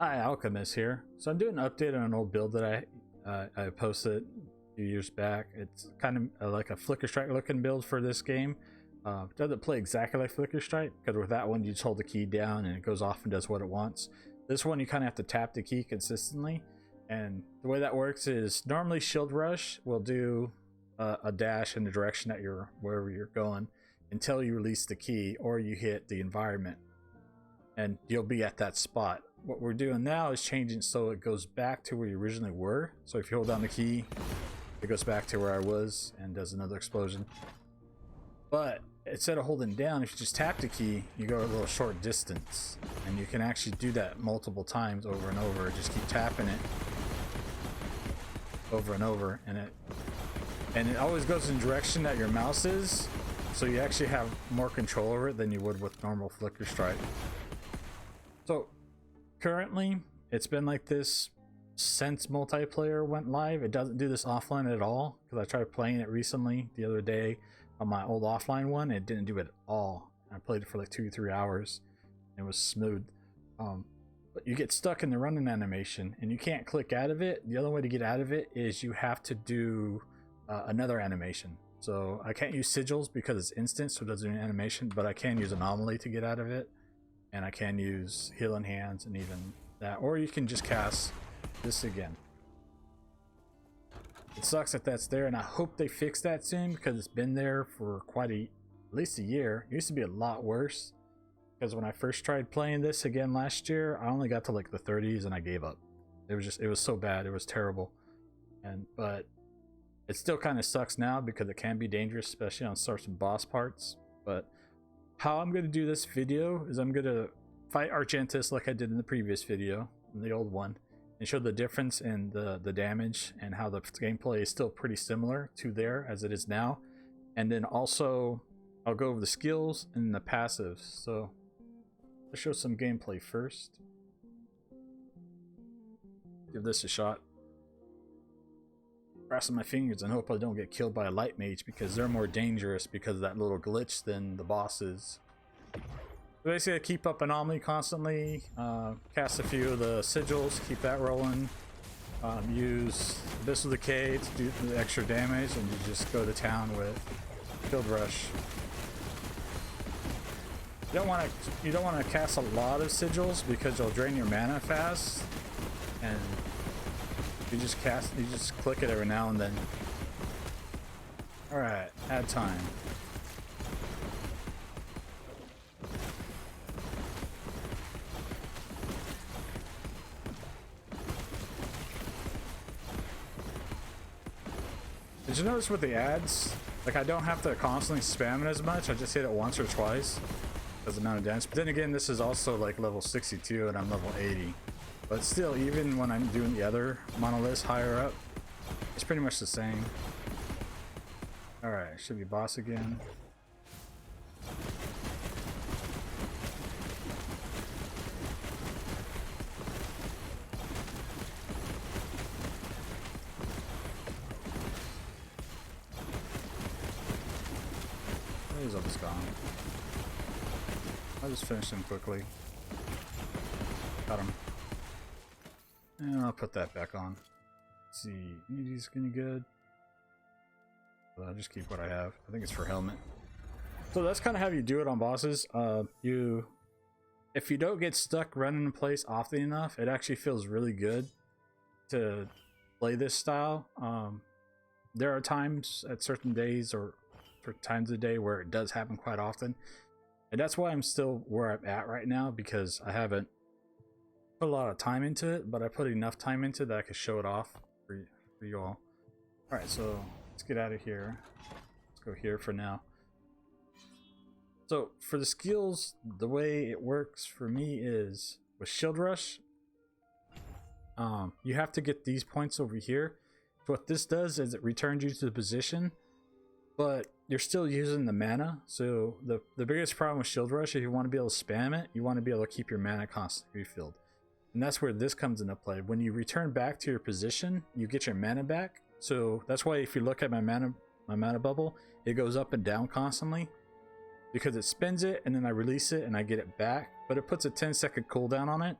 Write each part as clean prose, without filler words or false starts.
Hi, Alchemist here. So I'm doing an update on an old build that I posted a few years back. It's kind of like a Flicker Strike looking build for this game. It doesn't play exactly like Flicker Strike, because with that one you just hold the key down and it goes off and does what it wants. This one you kind of have to tap the key consistently, and the way that works is normally Shield Rush will do a dash in the direction that you're wherever you're going until you release the key or you hit the environment, and you'll be at that spot. What we're doing now is changing so it goes back to where you originally were. So if you hold down the key, it goes back to where I was and does another explosion. But instead of holding down, if you just tap the key, you go a little short distance, and you can actually do that multiple times over and over. Just keep tapping it over and over, and it always goes in the direction that your mouse is, so you actually have more control over it than you would with normal Flicker Strike. So currently it's been like this since multiplayer went live. It doesn't do this offline at all, because I tried playing it recently the other day on my old offline one. It didn't do it at all. I played it for like 2-3 hours. It was smooth, but you get stuck in the running animation and you can't click out of it. The only way to get out of it is you have to do another animation. So I can't use sigils because it's instant, so it doesn't do an animation, but I can use anomaly to get out of it. And I can use healing hands and even that, or you can just cast this again. It sucks that that's there, and I hope they fix that soon, because it's been there for at least a year. It used to be a lot worse, because when I first tried playing this again last year, I only got to like the 30s and I gave up. It was so bad. It was terrible. But it still kind of sucks now because it can be dangerous, especially on certain boss parts. But how I'm going to do this video is I'm going to fight Argentus like I did in the previous video, in the old one, and show the difference in the damage and how the gameplay is still pretty similar to there as it is now. And then also I'll go over the skills and the passives. So let's show some gameplay first. Give this a shot. Crossing my fingers and hope I don't get killed by a light mage, because they're more dangerous because of that little glitch than the bosses. So basically I keep up anomaly constantly, cast a few of the sigils, keep that rolling, use Abyssal Decay to do the extra damage, and you just go to town with Shield Rush. You don't want to cast a lot of sigils because you'll drain your mana fast, and you just click it every now and then. Alright, add time. Did you notice with the ads, like I don't have to constantly spam it as much, I just hit it once or twice as the amount of damage. But then again, this is also like level 62 and I'm level 80. But still, even when I'm doing the other monoliths higher up, it's pretty much the same. Alright, should be boss again. He's almost gone. I'll just finish him quickly. Got him. And I'll put that back on. Let's see, immunity's getting good. But I'll just keep what I have. I think it's for helmet. So that's kind of how you do it on bosses. If you don't get stuck running in place often enough, it actually feels really good to play this style. There are times at certain days or for times of the day where it does happen quite often, and that's why I'm still where I'm at right now, because I haven't put a lot of time into it, but I put enough time into it that I could show it off for you all. Alright, so let's get out of here. Let's go here for now. So for the skills, the way it works for me is with Shield Rush, you have to get these points over here. What this does is it returns you to the position, but you're still using the mana. So the biggest problem with Shield Rush, if you want to be able to spam it, you want to be able to keep your mana constantly refilled. And that's where this comes into play. When you return back to your position, you get your mana back. So that's why if you look at my mana bubble, it goes up and down constantly, because it spins it and then I release it and I get it back, but it puts a 10-second cooldown on it.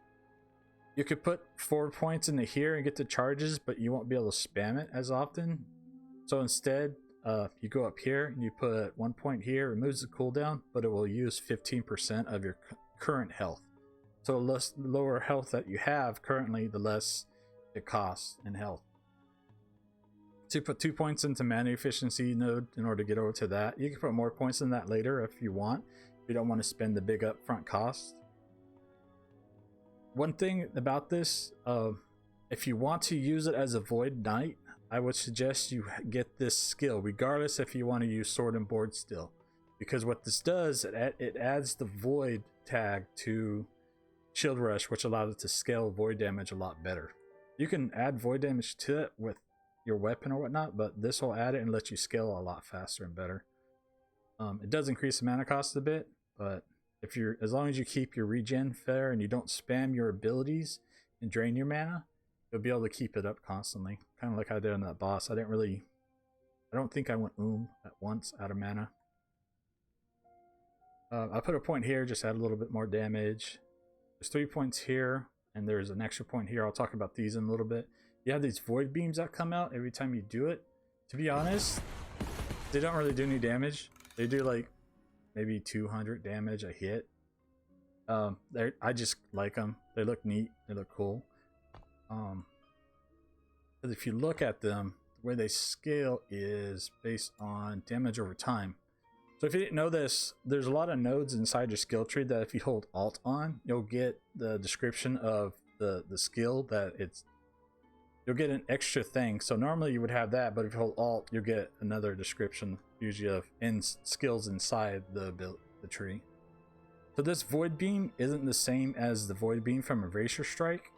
You could put 4 points into here and get the charges, but you won't be able to spam it as often. So instead, you go up here and you put 1 point here, removes the cooldown, but it will use 15% of your current health. So the less lower health that you have currently, the less it costs in health. So you put 2 points into mana efficiency node in order to get over to that. You can put more points in that later if you want. You don't want to spend the big upfront cost. One thing about this, if you want to use it as a Void Knight, I would suggest you get this skill, regardless if you want to use Sword and Board still. Because what this does, it adds the Void tag to Shield Rush, which allows it to scale Void damage a lot better. You can add Void damage to it with your weapon or whatnot, but this will add it and let you scale a lot faster and better. It does increase the mana cost a bit, but if you're, as long as you keep your regen fair and you don't spam your abilities and drain your mana, you'll be able to keep it up constantly. Kind of like I did on that boss. I don't think I went at once out of mana. I put a point here, just add a little bit more damage. There's 3 points here, and there's an extra point here. I'll talk about these in a little bit. You have these void beams that come out every time you do it. To be honest, they don't really do any damage. They do like maybe 200 damage a hit. I just like them. They look neat. They look cool. But if you look at them, the way they scale is based on damage over time. So if you didn't know this, there's a lot of nodes inside your skill tree that if you hold Alt on, you'll get the description of the skill that you'll get an extra thing. So normally you would have that, but if you hold Alt, you'll get another description, usually of skills inside the tree. So this Void Beam isn't the same as the Void Beam from Erasure Strike.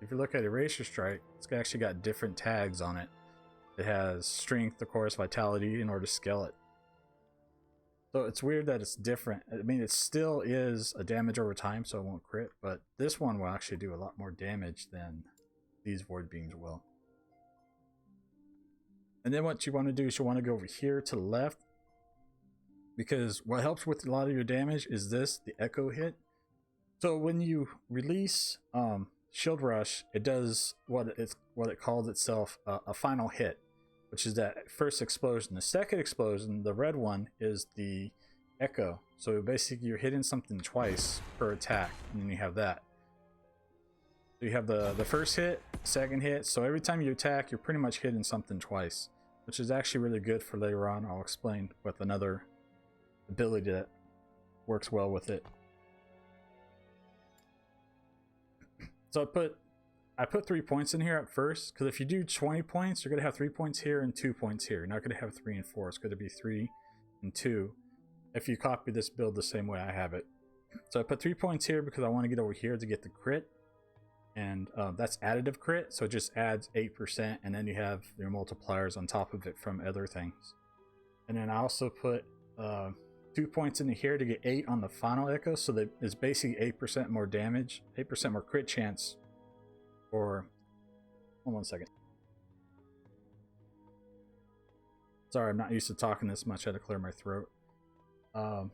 If you look at Erasure Strike, it's actually got different tags on it. It has Strength, of course, Vitality in order to scale it. So it's weird that it's different. I mean, it still is a damage over time, so it won't crit, but this one will actually do a lot more damage than these Void Beams will. And then what you want to do is you want to go over here to the left, because what helps with a lot of your damage is this, the Echo hit. So when you release Shield Rush, it does what it calls itself a final hit, which is that first explosion. The second explosion, the red one, is the Echo. So basically you're hitting something twice per attack, and then you have that. So you have the first hit, second hit, so every time you attack, you're pretty much hitting something twice, which is actually really good for later on. I'll explain with another ability that works well with it. So I put 3 points in here at first, because if you do 20 points, you're going to have 3 points here and 2 points here. You're not going to have 3 and 4. It's going to be 3 and 2 if you copy this build the same way I have it. So I put 3 points here because I want to get over here to get the crit. And that's additive crit, so it just adds 8%, and then you have your multipliers on top of it from other things. And then I also put 2 points into here to get 8 on the final Echo, so that it's basically 8% more damage, 8% more crit chance. Or hold on 1 second. Sorry, I'm not used to talking this much. I had to clear my throat. So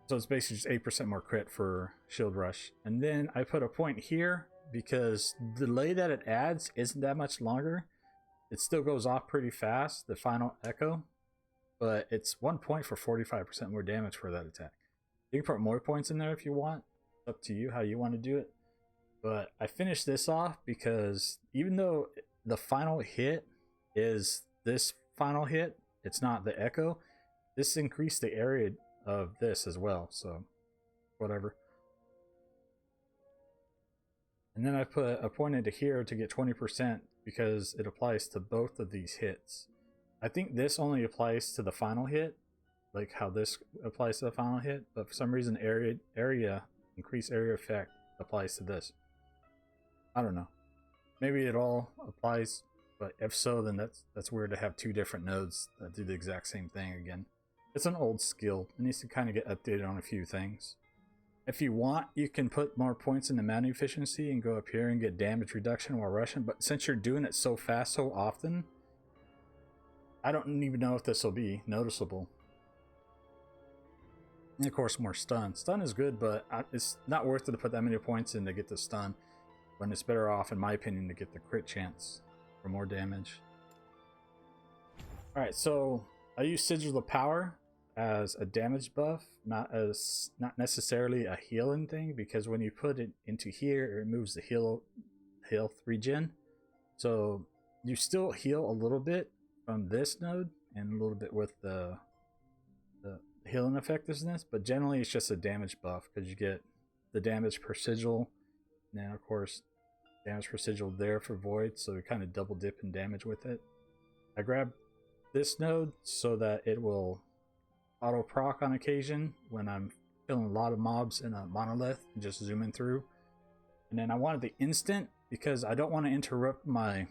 it's basically just 8% more crit for Shield Rush. And then I put a point here because the delay that it adds isn't that much longer. It still goes off pretty fast, the final Echo, but it's 1 point for 45% more damage for that attack. You can put more points in there if you want. It's up to you how you want to do it. But I finished this off because even though the final hit is this final hit, it's not the Echo, this increased the area of this as well, so whatever. And then I put a point into here to get 20% because it applies to both of these hits. I think this only applies to the final hit, like how this applies to the final hit, but for some reason increased area effect applies to this. I don't know. Maybe it all applies, but if so, then that's weird to have 2 different nodes that do the exact same thing again. It's an old skill. It needs to kind of get updated on a few things. If you want, you can put more points in the mana efficiency and go up here and get damage reduction while rushing, but since you're doing it so fast so often, I don't even know if this will be noticeable. And of course, more stun. Stun is good, but it's not worth it to put that many points in to get the stun. when it's better off, in my opinion, to get the crit chance for more damage. Alright, so I use Sigil of Power as a damage buff, not necessarily a healing thing, because when you put it into here, it removes the health regen. So you still heal a little bit from this node and a little bit with the healing effectiveness, but generally it's just a damage buff because you get the damage per sigil, and then of course damage per sigil there for void, so you kind of double dip in damage with it. I grab this node so that it will auto proc on occasion when I'm killing a lot of mobs in a monolith and just zooming through. And then I wanted the instant because I don't want to interrupt my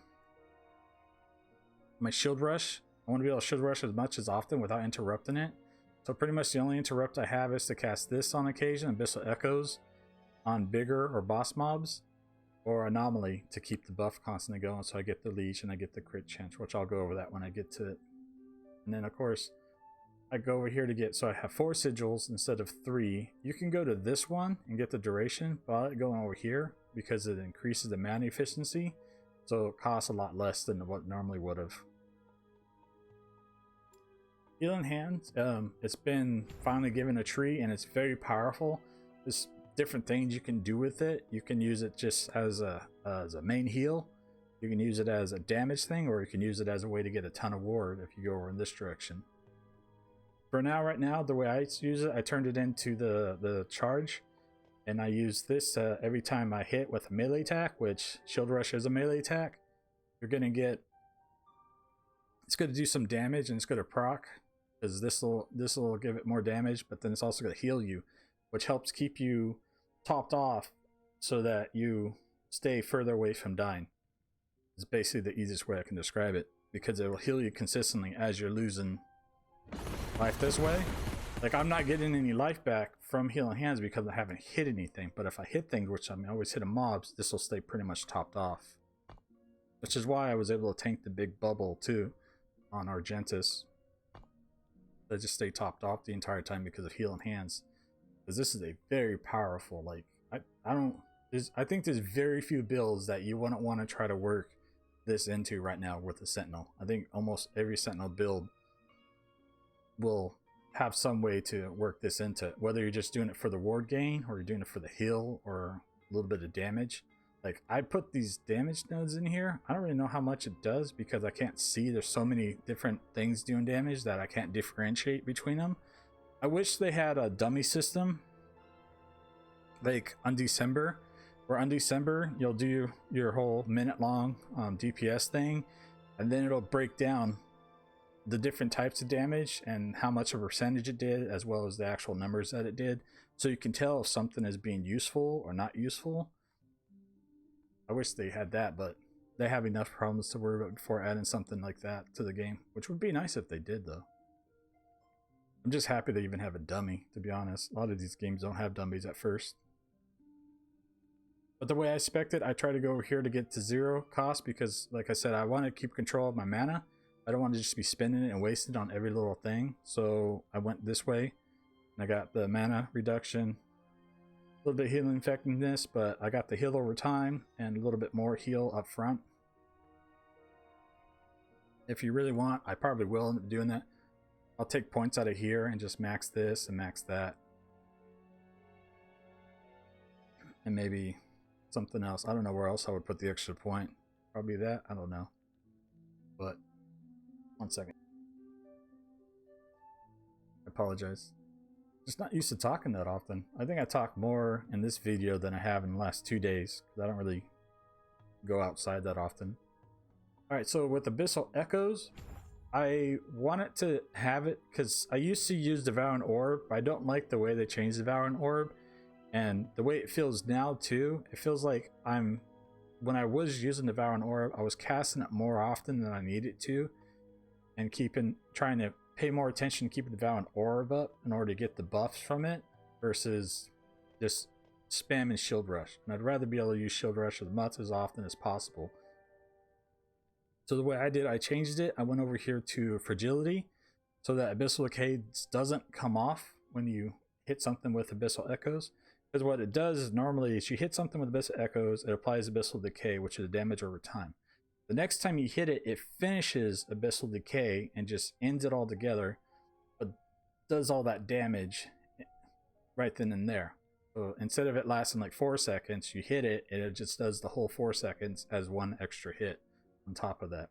shield rush. I want to be able to shield rush as much as often without interrupting it. So pretty much the only interrupt I have is to cast this on occasion, Abyssal Echoes, on bigger or boss mobs, or Anomaly to keep the buff constantly going, so I get the leech and I get the crit chance, which I'll go over that when I get to it. And then of course I go over here to get, so I have 4 sigils instead of 3. You can go to this one and get the duration, but I like going over here because it increases the mana efficiency, so it costs a lot less than what it normally would have. Healing Hands, it's been finally given a tree and it's very powerful. There's different things you can do with it. You can use it just as a main heal. You can use it as a damage thing, or you can use it as a way to get a ton of ward if you go over in this direction. For now, right now, the way I use it, I turned it into the charge, and I use this every time I hit with a melee attack, which Shield Rush is a melee attack. You're gonna get, it's gonna do some damage and it's gonna proc, because this will give it more damage, but then it's also gonna heal you, which helps keep you topped off so that you stay further away from dying. It's basically the easiest way I can describe it, because it will heal you consistently as you're losing life this way. Like, I'm not getting any life back from Healing Hands because I haven't hit anything, but if I hit things, which I always hit mobs, this will stay pretty much topped off. Which is why I was able to tank the big bubble too on Argentus. They just stay topped off the entire time because of Healing Hands. Because this is a very powerful, like, I think there's very few builds that you wouldn't want to try to work this into right now with the Sentinel. I think almost every Sentinel build will have some way to work this into it, whether you're just doing it for the ward gain or you're doing it for the heal or a little bit of damage. Like, I put these damage nodes in here. I don't really know how much it does because I can't see. There's so many different things doing damage that I can't differentiate between them. I wish they had a dummy system like on December, where on December you'll do your whole minute-long DPS thing, and then it'll break down the different types of damage and how much of a percentage it did, as well as the actual numbers that it did, so you can tell if something is being useful or not useful. I wish they had that, but they have enough problems to worry about before adding something like that to the game, which would be nice if they did, though. I'm just happy they even have a dummy, to be honest. A lot of these games don't have dummies at first. But the way I expect it, I try to go over here to get to 0 cost because, like I said, I want to keep control of my mana. I don't want to just be spending it and wasting it on every little thing. So I went this way, and I got the mana reduction, a little bit of healing effectiveness, but I got the heal over time and a little bit more heal up front. If you really want, I probably will end up doing that. I'll take points out of here and just max this and max that. And maybe something else. I don't know where else I would put the extra point. Probably that. I don't know. But 1 second. I apologize. Just not used to talking that often. I think I talk more in this video than I have in the last 2 days, because I don't really go outside that often. Alright, so with Abyssal Echoes, I wanted to have it because I used to use Devouring Orb. I don't like the way they changed Devouring Orb, and the way it feels now too. It feels like when I was using Devouring Orb, I was casting it more often than I needed to, and trying to pay more attention to keeping the Devouring Orb up in order to get the buffs from it, versus just spamming Shield Rush. And I'd rather be able to use Shield Rush as much as often as possible. So the way I did, I changed it. I went over here to Fragility, so that Abyssal Echoes doesn't come off when you hit something with Abyssal Echoes. Because what it does is normally is you hit something with Abyssal Echoes, it applies Abyssal Decay, which is damage over time. The next time you hit it, it finishes Abyssal Decay and just ends it all together, but does all that damage right then and there. So instead of it lasting like 4 seconds, you hit it and it just does the whole 4 seconds as one extra hit on top of that.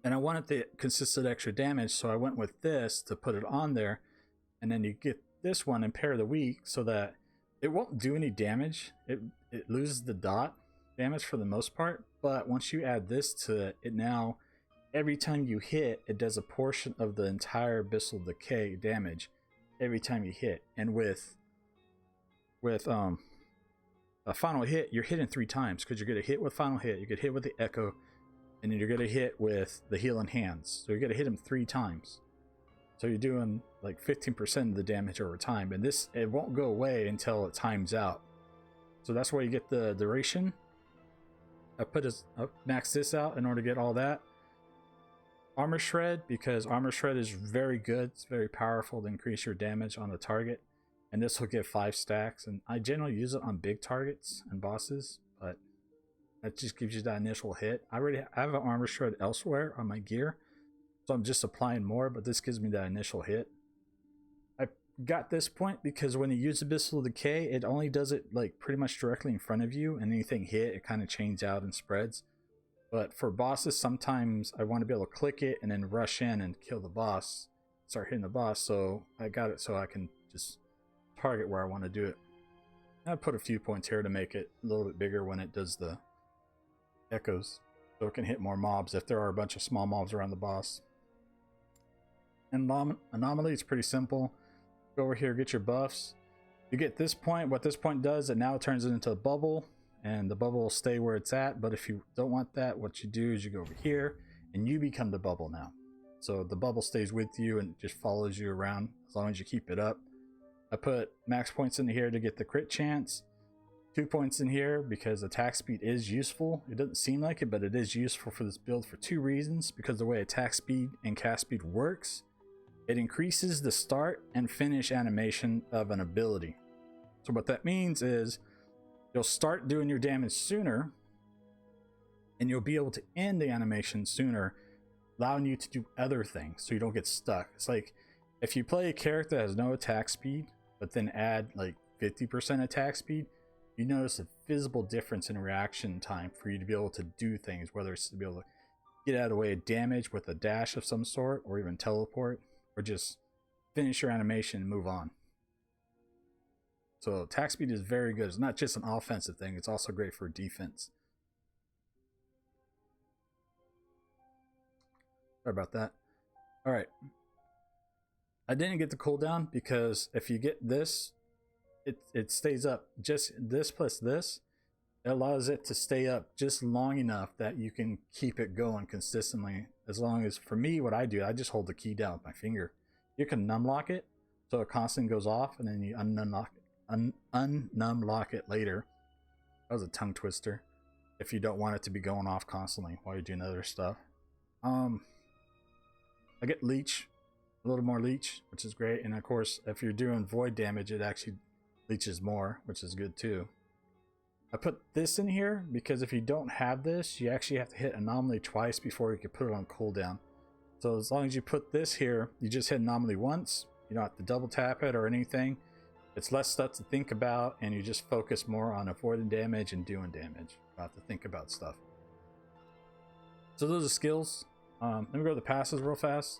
And I wanted the consistent extra damage, so I went with this to put it on there, and then you get this one in Pair of the Week so that it won't do any damage. It loses the dot damage for the most part, but once you add this to it, it now every time you hit, it does a portion of the entire Abyssal Decay damage every time you hit. And with a final hit, you're hitting 3 times, because you're gonna hit with final hit, you could hit with the echo, and then you're gonna hit with the healing hands. So you're gonna hit him 3 times. So you're doing like 15% of the damage over time, and this, it won't go away until it times out. So that's why you get the duration. I maxed this out in order to get all that. Armor Shred, because Armor Shred is very good. It's very powerful to increase your damage on the target, and this will give 5 stacks. And I generally use it on big targets and bosses, but that just gives you that initial hit. I have an Armor Shred elsewhere on my gear, so I'm just applying more, but this gives me that initial hit. I got this point because when you use Abyssal Decay, it only does it like pretty much directly in front of you, and anything hit, it kind of changes out and spreads. But for bosses, sometimes I want to be able to click it and then rush in and kill the boss, start hitting the boss. So I got it so I can just target where I want to do it. I put a few points here to make it a little bit bigger when it does the echoes, so it can hit more mobs if there are a bunch of small mobs around the boss. And anomaly is pretty simple. Go over here, get your buffs. You get this point. What this point does, it now turns it into a bubble, and the bubble will stay where it's at. But if you don't want that, what you do is you go over here and you become the bubble now. So the bubble stays with you and just follows you around as long as you keep it up. I put max points in here to get the crit chance. 2 points in here because attack speed is useful. It doesn't seem like it, but it is useful for this build for 2 reasons. Because the way attack speed and cast speed works, it increases the start and finish animation of an ability. So what that means is you'll start doing your damage sooner, and you'll be able to end the animation sooner, allowing you to do other things so you don't get stuck. It's like if you play a character that has no attack speed, but then add like 50% attack speed, you notice a visible difference in reaction time for you to be able to do things, whether it's to be able to get out of the way of damage with a dash of some sort, or even teleport, or just finish your animation and move on. So attack speed is very good. It's not just an offensive thing, it's also great for defense. Sorry about that. All right. I didn't get the cooldown because if you get this, it stays up. Just this plus this, it allows it to stay up just long enough that you can keep it going consistently. As long as, for me, what I do, I just hold the key down with my finger. You can numlock it so it constantly goes off, and then you unnumlock it later. That was a tongue twister. If you don't want it to be going off constantly while you're doing other stuff. I get leech, a little more leech, which is great. And of course, if you're doing void damage, it actually leeches more, which is good too. I put this in here because if you don't have this, you actually have to hit anomaly twice before you can put it on cooldown. So as long as you put this here, you just hit anomaly once. You don't have to double tap it or anything. It's less stuff to think about, and you just focus more on avoiding damage and doing damage. You don't have to think about stuff. So those are skills. Let me go to the passes real fast.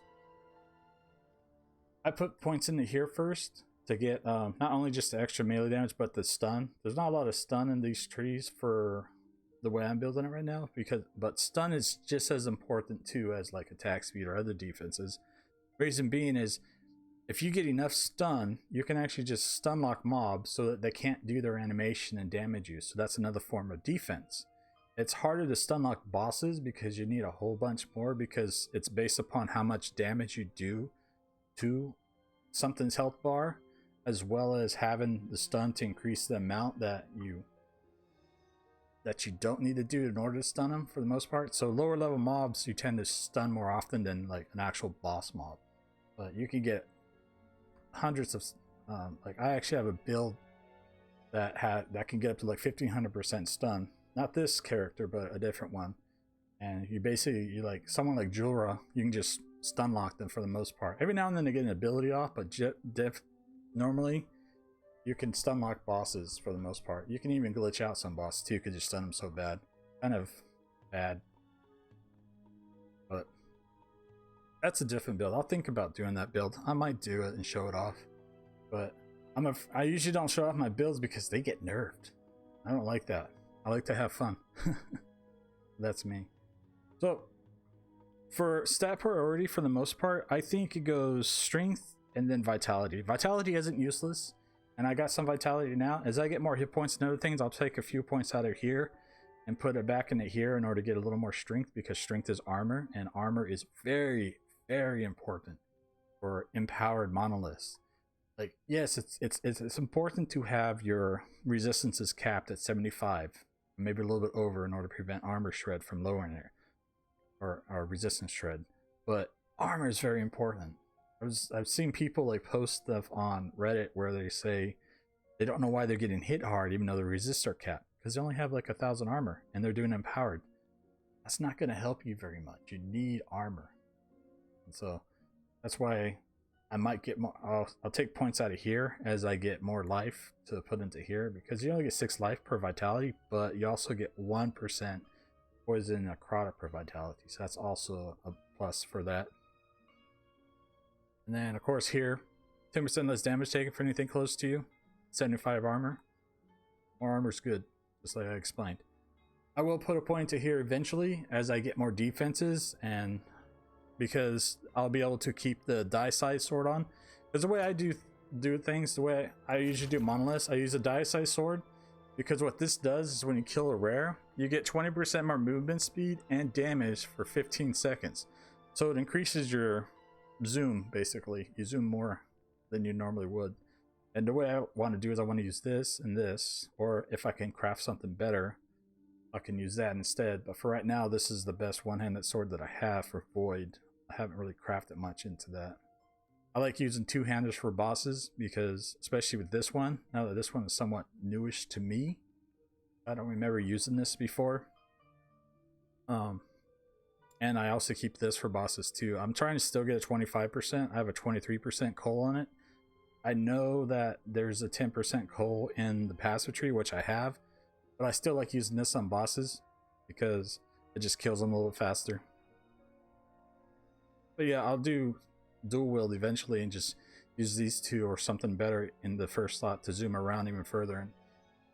I put points into here first to get not only just the extra melee damage, but the stun. There's not a lot of stun in these trees for the way I'm building it right now, but stun is just as important too as like attack speed or other defenses. Reason being is, if you get enough stun, you can actually just stun lock mobs so that they can't do their animation and damage you. So that's another form of defense. It's harder to stun lock bosses because you need a whole bunch more, because it's based upon how much damage you do to something's health bar, as well as having the stun to increase the amount that you don't need to do in order to stun them for the most part. So lower level mobs you tend to stun more often than like an actual boss mob, but you can get hundreds of Like I actually have a build that can get up to like 1500% stun. Not this character, but a different one. And you like someone like Julra, you can just stun lock them for the most part. Every now and then they get an ability off, but normally you can stun lock bosses for the most part. You can even glitch out some bosses too because you stun them so bad. Kind of bad. But that's a different build. I'll think about doing that build. I might do it and show it off. But I usually don't show off my builds because they get nerfed. I don't like that. I like to have fun. That's me. So for stat priority, for the most part, I think it goes strength and then vitality. Vitality isn't useless, and I got some vitality now. As I get more hit points and other things, I'll take a few points out of here and put it back into here in order to get a little more strength, because strength is armor, and armor is very, very important for empowered monoliths. Like, yes, it's important to have your resistances capped at 75, maybe a little bit over, in order to prevent armor shred from lowering it, or resistance shred. But armor is very important. I've seen people like post stuff on Reddit where they say they don't know why they're getting hit hard even though the resists are capped, because they only have like 1,000 armor and they're doing empowered. That's not going to help you very much. You need armor, and so that's why I might get more. I'll take points out of here as I get more life to put into here, because you only get 6 life per vitality, but you also get 1% poison necrotic per vitality, so that's also a plus for that. And then of course here, 10% less damage taken for anything close to you, 75 armor. More armor is good, just like I explained. I will put a point to here eventually as I get more defenses, and because I'll be able to keep the die size sword on. Because the way I do things, the way I usually do monoliths, I use a die size sword, because what this does is when you kill a rare, you get 20% more movement speed and damage for 15 seconds. So it increases your zoom, basically. You zoom more than you normally would. And the way I want to do is I want to use this and this, or if I can craft something better, I can use that instead. But for right now, this is the best one-handed sword that I have for Void. I haven't really crafted much into that. I like using two-handers for bosses, because especially with this one, now that this one is somewhat newish to me, I don't remember using this before. And I also keep this for bosses too. I'm trying to still get a 25%. I have a 23% coal on it. I know that there's a 10% coal in the passive tree, which I have, but I still like using this on bosses because it just kills them a little faster. But yeah, I'll do dual wield eventually and just use these two or something better in the first slot to zoom around even further.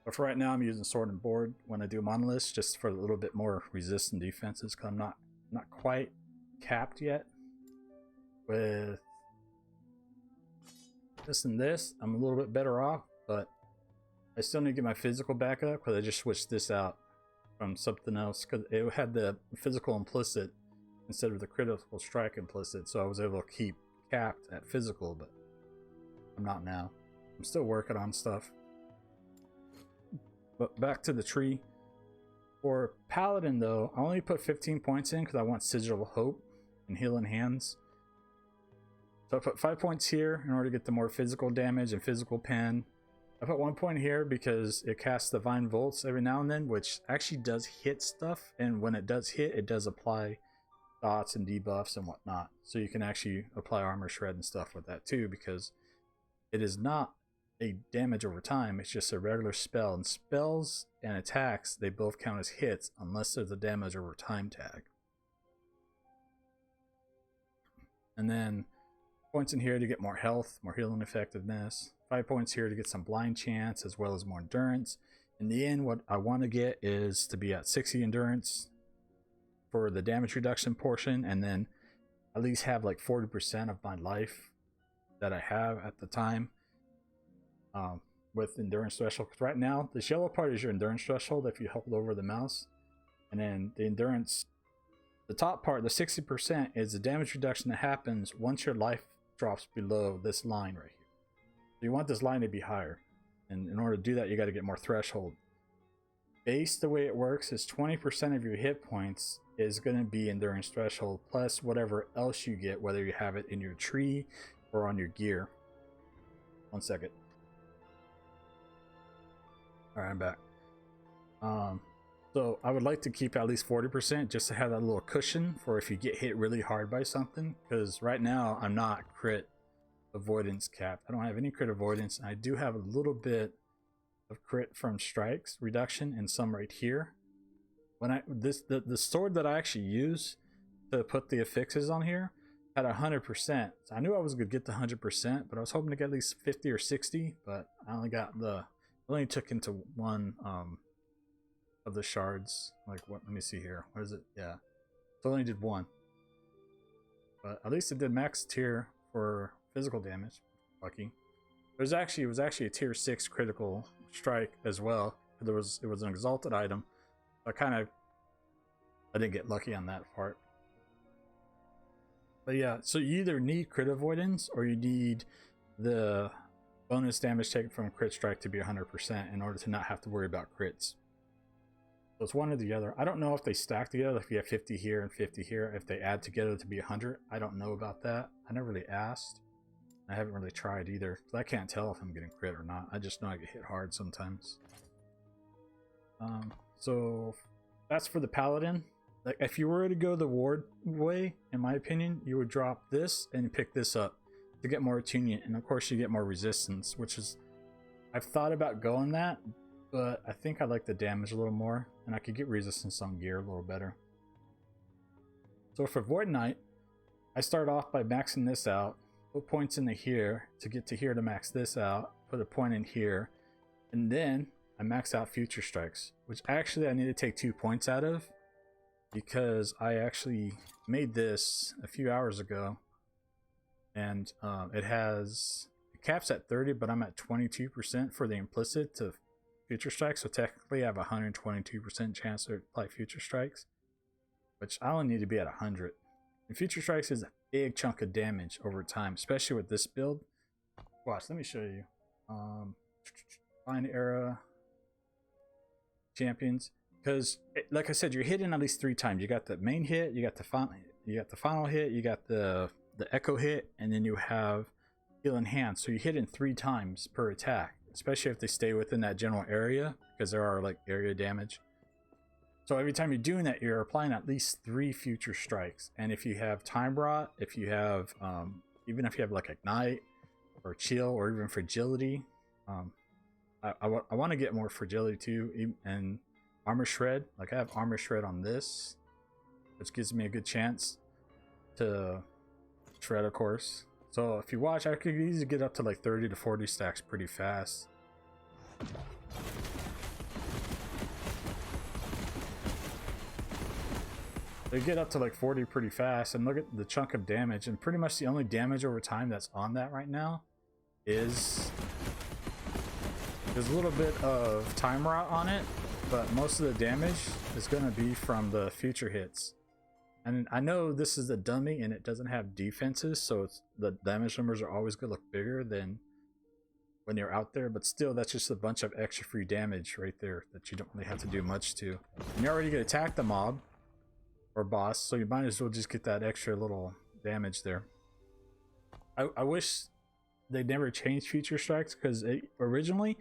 But for right now, I'm using sword and board when I do monoliths, just for a little bit more resistant defenses, because I'm not quite capped yet with this and this. I'm a little bit better off, but I still need to get my physical back up, because I just switched this out from something else, because it had the physical implicit instead of the critical strike implicit, so I was able to keep capped at physical, but I'm not now. I'm still working on stuff. But back to the tree. For Paladin though, I only put 15 points in because I want Sigil of Hope and Healing Hands. So I put 5 points here in order to get the more physical damage and physical pen. I put 1 point here because it casts Divine Volts every now and then, which actually does hit stuff, and when it does hit, it does apply dots and debuffs and whatnot. So you can actually apply armor shred and stuff with that too, because it is not a damage over time, it's just a regular spell, and spells and attacks, they both count as hits unless there's a damage over time tag. And then points in here to get more health, more healing effectiveness, 5 points here to get some blind chance as well as more endurance. In the end, what I want to get is to be at 60 endurance for the damage reduction portion, and then at least have like 40% of my life that I have at the time with endurance threshold. Because right now this yellow part is your endurance threshold if you hold over the mouse, and then the endurance, the top part, the 60%, is the damage reduction that happens once your life drops below this line right here. So you want this line to be higher, and in order to do that, you got to get more threshold. Base, the way it works is 20% of your hit points is going to be endurance threshold, plus whatever else you get, whether you have it in your tree or on your gear. 1 second. All right, I'm back. So I would like to keep at least 40% just to have that little cushion for if you get hit really hard by something, because right now I'm not crit avoidance capped. I don't have any crit avoidance. I do have a little bit of crit from strikes reduction and some right here. When the sword that I actually use to put the affixes on here had 100%. So I knew I was gonna get the 100%, but I was hoping to get at least 50 or 60, but I only took into one of the shards. Like, what, let me see here, what is it? Yeah, so I only did one, but at least it did max tier for physical damage. Lucky. It was actually a tier 6 critical strike as well. It was an exalted item. I didn't get lucky on that part. But yeah, so you either need crit avoidance or you need the bonus damage taken from crit strike to be 100% in order to not have to worry about crits. So it's one or the other. I don't know if they stack together, if you have 50 here and 50 here, if they add together to be 100. I don't know about that. I never really asked. I haven't really tried either, because I can't tell if I'm getting crit or not. I just know I get hit hard sometimes. So that's for the paladin. Like, if you were to go the ward way, in my opinion, you would drop this and pick this up to get more attunement, and of course you get more resistance, which is, I've thought about going that, but I think I like the damage a little more, and I could get resistance on gear a little better. So for Void Knight, I start off by maxing this out, put points into here to get to here to max this out, put a point in here, and then I max out Future Strikes, which actually I need to take 2 points out of, because I actually made this a few hours ago, and it caps at 30, but I'm at 22% for the implicit to Future Strikes, so technically I have a 122% chance to apply Future Strikes, which I only need to be at 100. And Future Strikes is a big chunk of damage over time, especially with this build. Watch, let me show you. Find era champions, because like I said, you're hitting at least 3 times. You got the main hit, you got the final hit, you got the echo hit, and then you have heal in hand. So you hit in 3 times per attack, especially if they stay within that general area, because there are like area damage. So every time you're doing that, you're applying at least 3 Future Strikes. And if you have Time Rot, if you have even if you have like Ignite or Chill or even Fragility, I want to get more Fragility too, and Armor Shred. Like, I have Armor Shred on this, which gives me a good chance to shred, of course. So if you watch, I could easily get up to like 30 to 40 stacks pretty fast. They get up to like 40 pretty fast, and look at the chunk of damage, and pretty much the only damage over time that's on that right now is there's a little bit of Time Rot on it, but most of the damage is going to be from the future hits. And I know this is a dummy and it doesn't have defenses, so the damage numbers are always going to look bigger than when you're out there, but still, that's just a bunch of extra free damage right there that you don't really have to do much to. And you're already going to attack the mob or boss, so you might as well just get that extra little damage there. I wish they never changed Future Strikes, because originally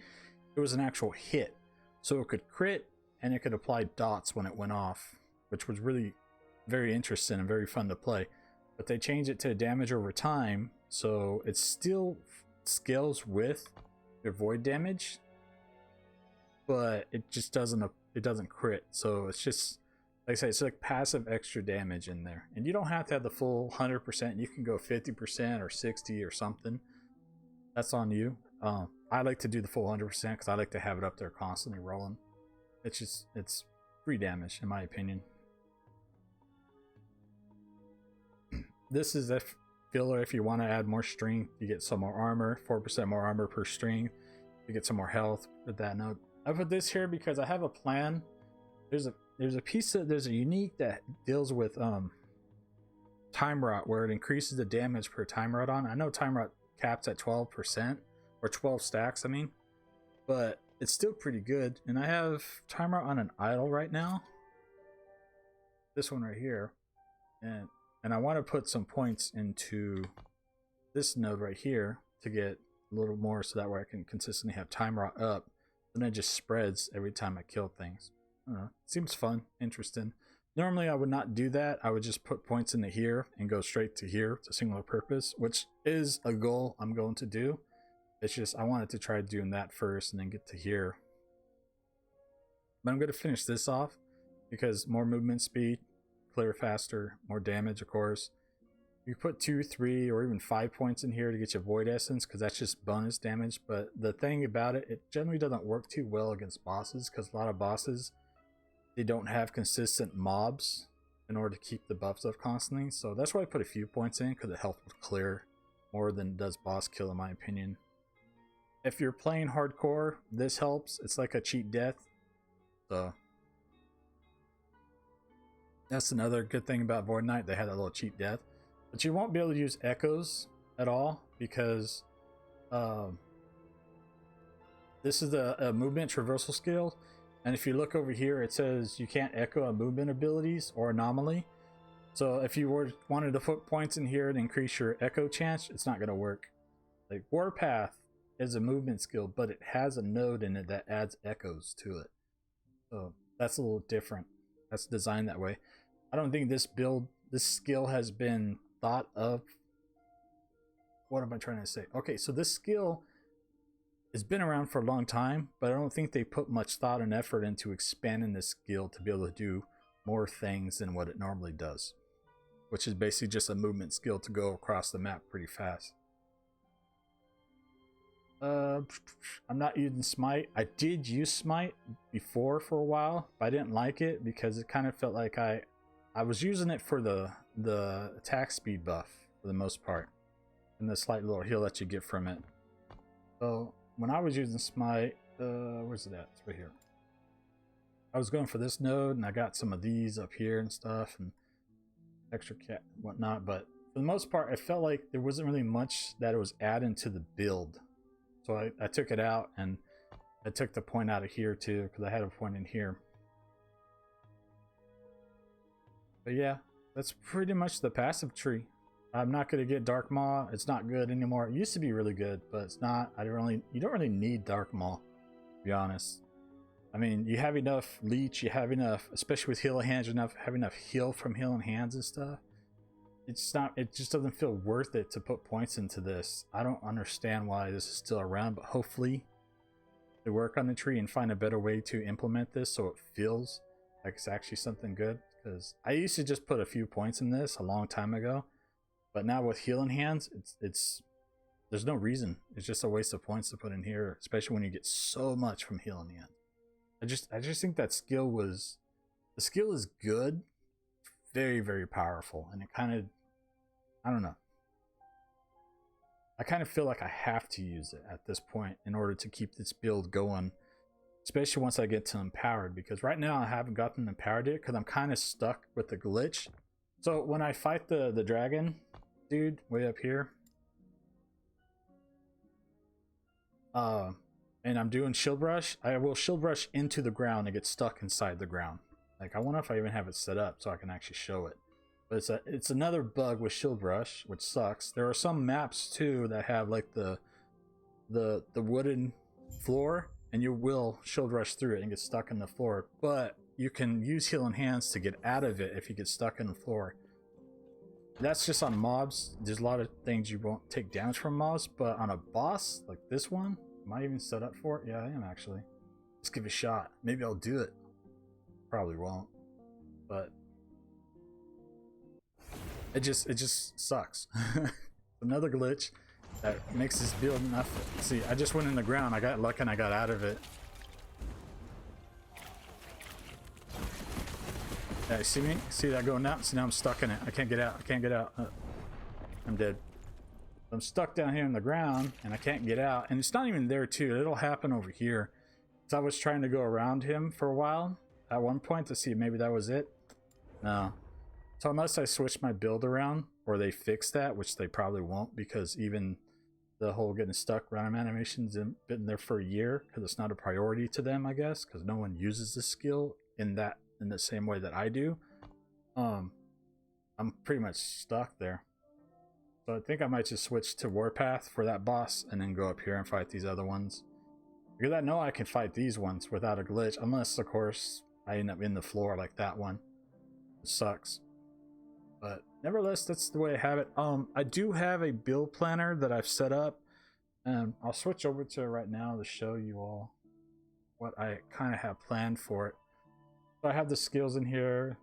it was an actual hit, so it could crit and it could apply dots when it went off, which was really very interesting and very fun to play. But they changed it to damage over time, so it still scales with your void damage, but it just doesn't crit. So it's just, like I say, it's like passive extra damage in there, and you don't have to have the full 100%. You can go 50% or 60 or something. That's on you. I like to do the full 100% because I like to have it up there constantly rolling. It's free damage in my opinion. This is a filler if you want to add more strength. You get some more armor, 4% more armor per strength. You get some more health with that note. I put this here because I have a plan. There's a unique that deals with Time Rot, where it increases the damage per Time Rot on. I know Time Rot caps at 12% or 12 stacks, I mean, but it's still pretty good. And I have Time Rot on an idol right now, this one right here, and I want to put some points into this node right here to get a little more so that way I can consistently have timer up, and it just spreads every time I kill things. I don't know. Seems fun, interesting. Normally I would not do that. I would just put points into here and go straight to here to singular purpose, which is a goal I'm going to do. It's just I wanted to try doing that first and then get to here. But I'm going to finish this off because more movement speed, clear faster, more damage, of course. You put 2, 3, or even 5 points in here to get your Void Essence because that's just bonus damage. But the thing about it, it generally doesn't work too well against bosses because a lot of bosses, they don't have consistent mobs in order to keep the buffs up constantly. So that's why I put a few points in, because it helps with clear more than it does boss kill in my opinion. If you're playing hardcore, this helps. It's like a cheat death. So that's another good thing about Void Knight. They had a little cheat death. But you won't be able to use echoes at all because this is a movement traversal skill. And if you look over here, it says you can't echo a movement abilities or anomaly. So if you wanted to put points in here to increase your echo chance, it's not going to work. Like Warpath is a movement skill, but it has a node in it that adds echoes to it. So that's a little different. That's designed that way. I don't think this skill has been thought of. What am I trying to say? Okay, so this skill has been around for a long time, but I don't think they put much thought and effort into expanding this skill to be able to do more things than what it normally does, which is basically just a movement skill to go across the map pretty fast. I'm not using Smite. I did use Smite before for a while, but I didn't like it because it kind of felt like I was using it for the attack speed buff for the most part, and the slight little heal that you get from it. So when I was using Smite, where's it at? It's right here. I was going for this node, and I got some of these up here and stuff, and extra cat and whatnot. But for the most part, I felt like there wasn't really much that it was adding to the build. So I took it out, and I took the point out of here too, because I had a point in here. But yeah, that's pretty much the passive tree. I'm not going to get Dark Maw. It's not good anymore. It used to be really good, but it's not. You don't really need Dark Maw, to be honest. I mean, you have enough leech, you have enough, especially with healing hands, have enough heal from healing hands and stuff. It just doesn't feel worth it to put points into this. I don't understand why this is still around, but hopefully they work on the tree and find a better way to implement this so it feels like it's actually something good. Because I used to just put a few points in this a long time ago, but now with healing hands, there's no reason. It's just a waste of points to put in here, especially when you get so much from healing hands. I just think that the skill is good, very, very powerful, and it kind of, I don't know. I kind of feel like I have to use it at this point in order to keep this build going, especially once I get to empowered, because right now I haven't gotten empowered yet because I'm kind of stuck with the glitch. So when I fight the dragon dude way up here, and I'm doing shield rush, I will shield rush into the ground and get stuck inside the ground. Like, I wonder if I even have it set up so I can actually show it. But it's another bug with shield rush, which sucks. There are some maps too that have like the wooden floor, and you will shield rush through it and get stuck in the floor. But you can use healing hands to get out of it if you get stuck in the floor. That's just on mobs. There's a lot of things you won't take damage from mobs, but on a boss like this one, am I even set up for it? Yeah, I am actually. Let's give it a shot. Maybe I'll do it. Probably won't, but it just sucks. Another glitch that makes this build enough. See, I just went in the ground. I got lucky and I got out of it. Yeah, you see me? See that going out? See, now I'm stuck in it. I can't get out. I can't get out. I'm dead. I'm stuck down here in the ground and I can't get out. And it's not even there too. It'll happen over here. So I was trying to go around him for a while at one point to see if maybe that was it. No. So unless I switch my build around or they fix that, which they probably won't, because even the whole getting stuck random animations have been there for a year because it's not a priority to them, I guess, because no one uses this skill in the same way that I do. I'm pretty much stuck there. So I think I might just switch to Warpath for that boss and then go up here and fight these other ones. Because I know I can fight these ones without a glitch, unless of course I end up in the floor like that one. It sucks. But nevertheless, that's the way I have it. I do have a build planner that I've set up, and I'll switch over to it right now to show you all what I kind of have planned for it. So I have the skills in here,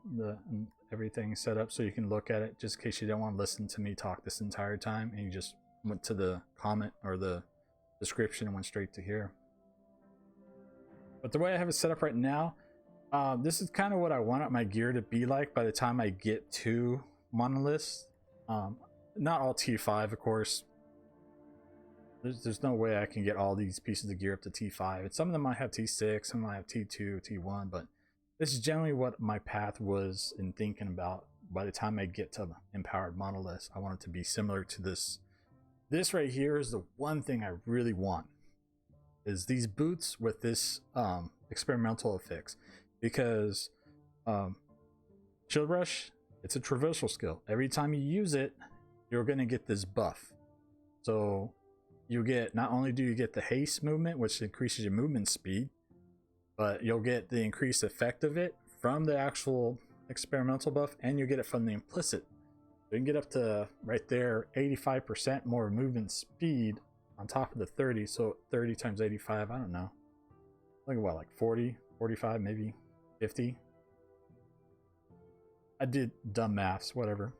and everything set up so you can look at it, just in case you don't want to listen to me talk this entire time and you just went to the comment or the description and went straight to here. But the way I have it set up right now, this is kind of what I want my gear to be like by the time I get to Monolith. Not all T5, of course. There's no way I can get all these pieces of gear up to T5. And some of them might have T6, some might have T2, T1, but this is generally what my path was in thinking about. By the time I get to Empowered Monolith, I want it to be similar to this. This right here is the one thing I really want, is these boots with this experimental affix. Because Shield Rush, it's a traversal skill. Every time you use it, you're going to get this buff. So you get, not only do you get the haste movement, which increases your movement speed, but you'll get the increased effect of it from the actual experimental buff, and you get it from the implicit. You can get up to right there 85% more movement speed on top of the 30. So 30 times 85, I don't know. Look at what, like 40, 45, maybe 50. I did dumb maths, whatever.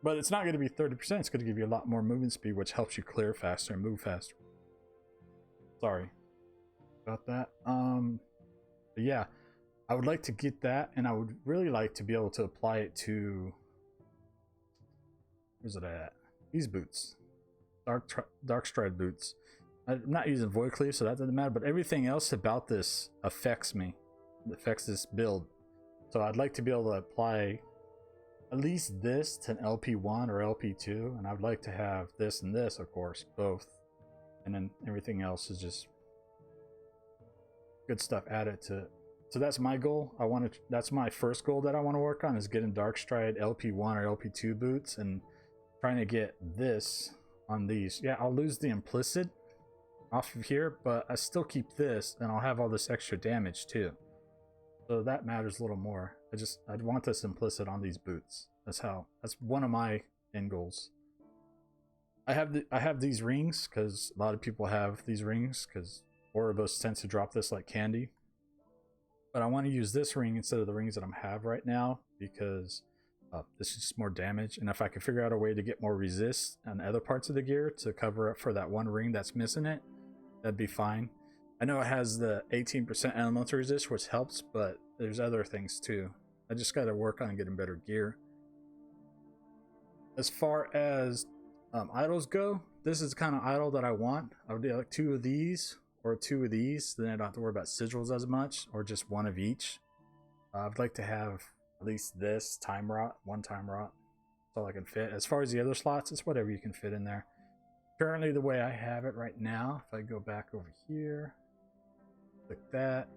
But it's not going to be 30%. It's going to give you a lot more movement speed, which helps you clear faster and move faster. Sorry about that. But yeah, I would like to get that, and I would really like to be able to apply it to, where's it at? These boots, Darkstride boots. I'm not using Void Cleave, so that doesn't matter, but everything else about this affects me. It affects this build. So I'd like to be able to apply at least this to an LP1 or LP2, and I'd like to have this and this, of course, both. And then everything else is just good stuff added to it. So that's my goal. That's my first goal that I want to work on, is getting Darkstride LP1 or LP2 boots and trying to get this on these. Yeah, I'll lose the implicit off of here, but I still keep this, and I'll have all this extra damage too. So that matters a little more. I'd want this implicit on these boots. That's one of my end goals. I have these rings because a lot of people have these rings because Oribos tends to drop this like candy. But I want to use this ring instead of the rings that I have right now, because this is just more damage. And if I can figure out a way to get more resist on other parts of the gear to cover up for that one ring that's missing it, that'd be fine. I know it has the 18% elemental resist, which helps, but there's other things too. I just got to work on getting better gear. As far as idols go, this is the kind of idol that I want. I would do like 2 of these or 2 of these, then I don't have to worry about sigils as much, or just 1 of each. I'd like to have at least this time rot, 1 time rot. That's all I can fit. As far as the other slots, it's whatever you can fit in there. Currently, the way I have it right now, if I go back over here, click that,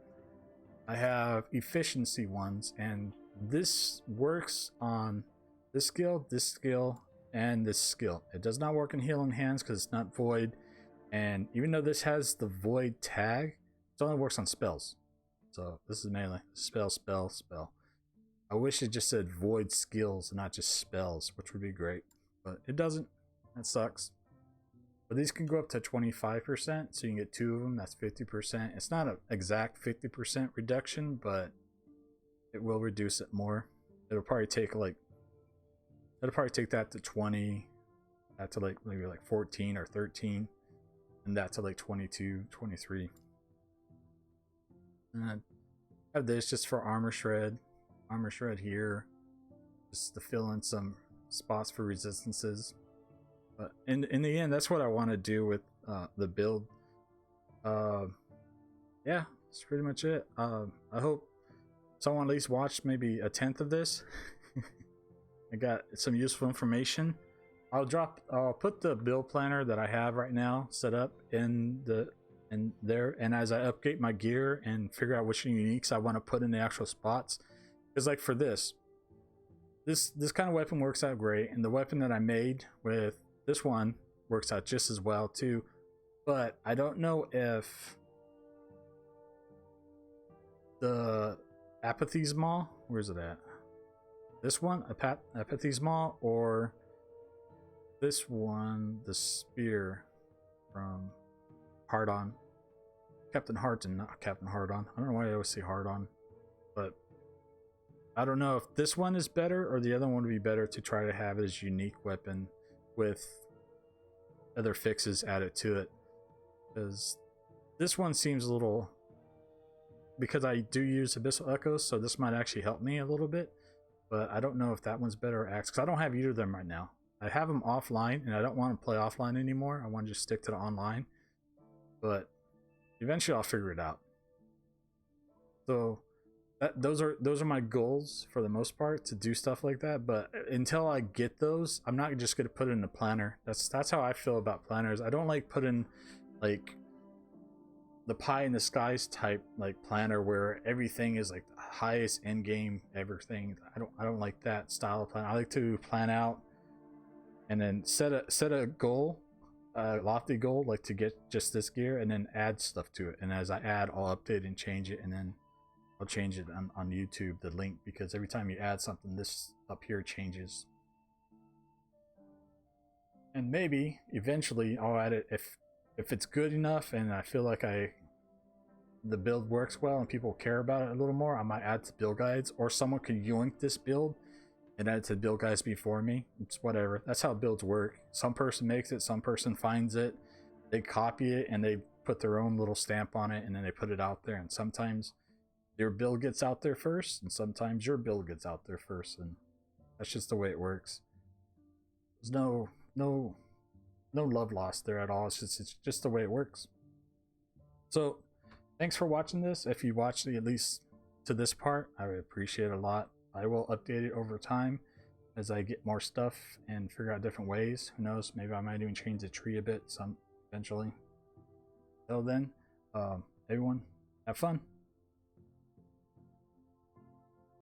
I have efficiency ones, and this works on this skill, and this skill. It does not work in healing hands because it's not void, and even though this has the void tag, it only works on spells. So this is mainly spell. I wish it just said void skills and not just spells, which would be great, but it doesn't. That sucks. But these can go up to 25%, so you can get 2 of them. That's 50%. It's not an exact 50% reduction, but it will reduce it more. It'll probably take that to 20, that to like maybe like 14 or 13, and that to like 22, 23. And I have this just for armor shred here, just to fill in some spots for resistances. But in the end, that's what I want to do with the build. Yeah, that's pretty much it. I hope someone at least watched maybe a 1/10 of this. I got some useful information. I'll put the build planner that I have right now set up in there, and as I update my gear and figure out which uniques I want to put in the actual spots, because like for this kind of weapon works out great, and the weapon that I made with this one works out just as well too, but I don't know if the Apathy's Maw, where's it at? This one, Apathy's Maw, or this one, the Spear from Hard-On. Captain Hardon, not Captain Hard-On. I don't know why I always say Hard-On, but I don't know if this one is better or the other one would be better to try to have it as a unique weapon with other fixes added to it. Because this one seems a little... Because I do use Abyssal Echoes, so this might actually help me a little bit. But I don't know if that one's better or Axe, because I don't have either of them right now. I have them offline, and I don't want to play offline anymore. I want to just stick to the online. But eventually I'll figure it out. So those are my goals for the most part, to do stuff like that. But until I get those, I'm not just gonna put it in a planner. That's how I feel about planners. I don't like putting like the pie in the skies type like planner where everything is like the highest end game everything. I don't like that style of plan. I like to plan out and then set a goal, lofty goal, like to get just this gear, and then add stuff to it. And as I add, I'll update and change it, and then I'll change it on YouTube, the link, because every time you add something, this up here changes. And maybe eventually I'll add it if it's good enough and I feel like the build works well and people care about it a little more. I might add to build guides, or someone could yoink this build and add it to build guides before me. It's whatever. That's how builds work. Some person makes it, some person finds it, they copy it, and they put their own little stamp on it, and then they put it out there. And sometimes your build gets out there first, and sometimes your build gets out there first, and that's just the way it works. There's no love lost there at all. It's just the way it works. So thanks for watching this. If you watched at least to this part, I would appreciate it a lot. I will update it over time as I get more stuff and figure out different ways. Who knows, maybe I might even change the tree a bit eventually. Till then, everyone, have fun.